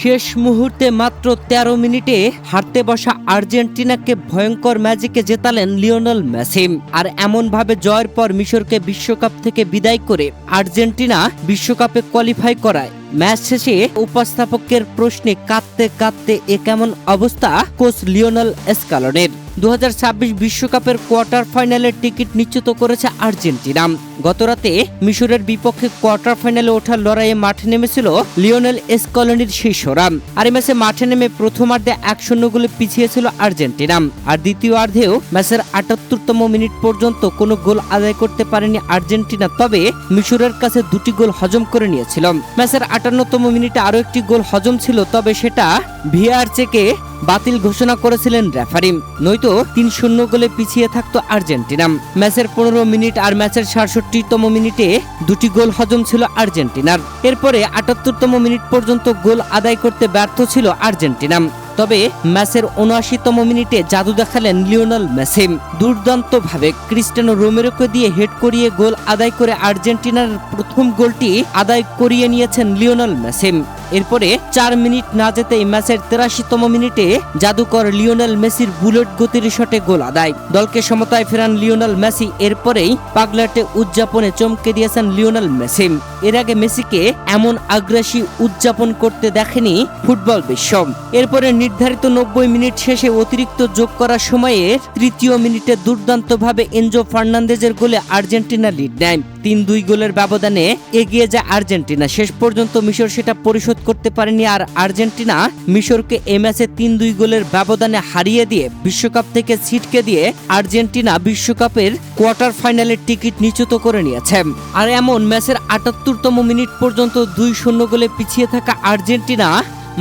শেষ মুহূর্তে মাত্র ১৩ মিনিটে হারতে বসা আর্জেন্টিনাকে ভয়ঙ্কর ম্যাজিকে জেতালেন লিওনেল মেসি। আর এমনভাবে জয়ের পর মিশরকে বিশ্বকাপ থেকে বিদায় করে আর্জেন্টিনা বিশ্বকাপে কোয়ালিফাই করায় ম্যাচ শেষে উপস্থাপকের প্রশ্নে কাঁদতে কাঁদতে এ কেমন অবস্থা কোচ লিওনেল স্ক্যালোনির। ২০২৬ বিশ্বকাপের কোয়ার্টার ফাইনালের টিকিট নিশ্চিত করেছে আর্জেন্টিনা। গতরাতে মিশরের বিপক্ষে কোয়ার্টার ফাইনালে ওঠার লড়াইয়ে মাঠে নেমেছিল লিওনেল স্ক্যালোনির শিষ্যরা। আর এই ম্যাচে মাঠে নেমে প্রথমার্ধে ১-০ গোলে পিছিয়ে ছিল আর্জেন্টিনা। আর দ্বিতীয়ার্ধেও ম্যাচের ৭৮তম মিনিট পর্যন্ত কোনো গোল আদায় করতে পারেনি আর্জেন্টিনা, তবে মিশরের কাছে ২টি গোল হজম করে নিয়েছিল। ম্যাচের ৫৮তম মিনিটে আরও একটি গোল হজম ছিল, তবে সেটা ভিআর চেকে বাতিল ঘোষণা করেছিলেন রেফারি, নয়তো ৩-০ গোলে পিছিয়ে থাকতো আর্জেন্টিনা। ম্যাচের ১৫ মিনিট আর ম্যাচের ৬৭তম মিনিটে ২টি গোল হজম ছিল আর্জেন্টিনার। এরপরে ৭৮তম মিনিট পর্যন্ত গোল আদায় করতে ব্যর্থ ছিল আর্জেন্টিনা। তবে ম্যাচের ৭৯তম মিনিটে জাদু দেখালেন লিওনেল মেসি। দুর্দান্তভাবে ক্রিস্টিয়ানো রোমেরোকে দিয়ে হেড করিয়ে গোল আদায় করে আর্জেন্টিনার প্রথম গোলটি আদায় করিয়ে নিয়েছেন লিওনেল মেসি। এরপরে ৪ মিনিট না যেতেই ম্যাচের ৮৩তম মিনিটে জাদুকর লিওনেল মেসির বুলেট গতির শটে গোল আদায়, দলকে সমতায় ফেরান লিওনেল মেসি। এরপরেই পাগলাটে উদযাপনে চমকে দিয়েছেন লিওনেল মেসি। এর আগে মেসিকে এমন আগ্রাসী উদযাপন করতে দেখেনি ফুটবল বিশ্ব। এরপরে নির্ধারিত ৯০ মিনিট শেষে অতিরিক্ত যোগ করার সময়ে ৩য় মিনিটে দুর্দান্তভাবে এনজো ফার্নান্দেজের গোলে আর্জেন্টিনা লিড নেয়। ৩-২ গোলের ব্যবধানে এগিয়ে যায় আর্জেন্টিনা। শেষ পর্যন্ত মিশর সেটা পরিশোধ করতে পারেনি। আর আর্জেন্টিনা মিশরকে এই ম্যাচে ৩-২ গোলের ব্যবধানে হারিয়ে দিয়ে বিশ্বকাপ থেকে ছিটকে দিয়ে আর্জেন্টিনা বিশ্বকাপের কোয়ার্টার ফাইনালের টিকিট নিশ্চিত করে নিয়েছে। আর এমন ম্যাচের ৭৮তম মিনিট পর্যন্ত ২-০ গোলে পিছিয়ে থাকা আর্জেন্টিনা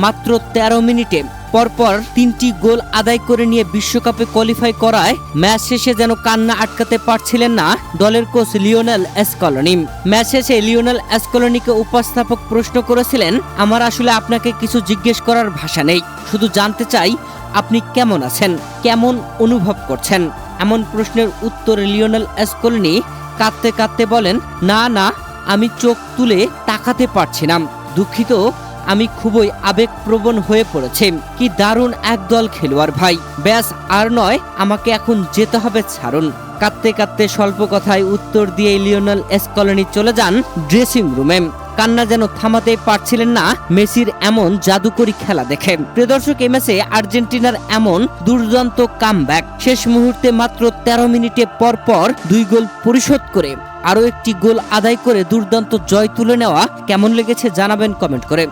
মাত্র ১৩ মিনিটে পরপর ৩টি গোল আদায় করে নিয়ে বিশ্বকাপে কোয়ালিফাই করায় ম্যাচ শেষে যেন কান্না আটকাতে পারছিলেন না দলের কোচ লিওনেল স্ক্যালোনি। ম্যাচ শেষে লিওনেল স্ক্যালোনিকে উপস্থাপক প্রশ্ন করেছিলেন, আমার আসলে আপনাকে কিছু জিজ্ঞেস করার ভাষা নেই, শুধু জানতে চাই আপনি কেমন আছেন, কেমন অনুভব করছেন। এমন প্রশ্নের উত্তরে লিওনেল স্ক্যালোনি কাঁদতে কাঁদতে বলেন, না আমি চোখ তুলে তাকাতে পারছি না, দুঃখিত, আমি খুবই আবেগপ্রবণ হয়ে পড়েছি। কি দারুণ একদল খেলোয়াড় ভাই, ব্যাস আর নয়, আমাকে এখন যেতে হবে, ছাড়ুন। কাঁদতে কাঁদতে স্বল্প কথায় উত্তর দিয়ে লিওনেল স্ক্যালোনি চলে যান ড্রেসিং রুমে। কান্না যেন থামাতেই পারছিলেন না মেসির এমন জাদুকরি খেলা দেখে। প্রিয় দর্শক, এই ম্যাচে আর্জেন্টিনার এমন দুর্দান্ত কামব্যাক, শেষ মুহূর্তে মাত্র ১৩ মিনিটে পরপর ২ গোল পরিশোধ করে আরও একটি গোল আদায় করে দুর্দান্ত জয় তুলে নেওয়া কেমন লেগেছে জানাবেন কমেন্ট করে।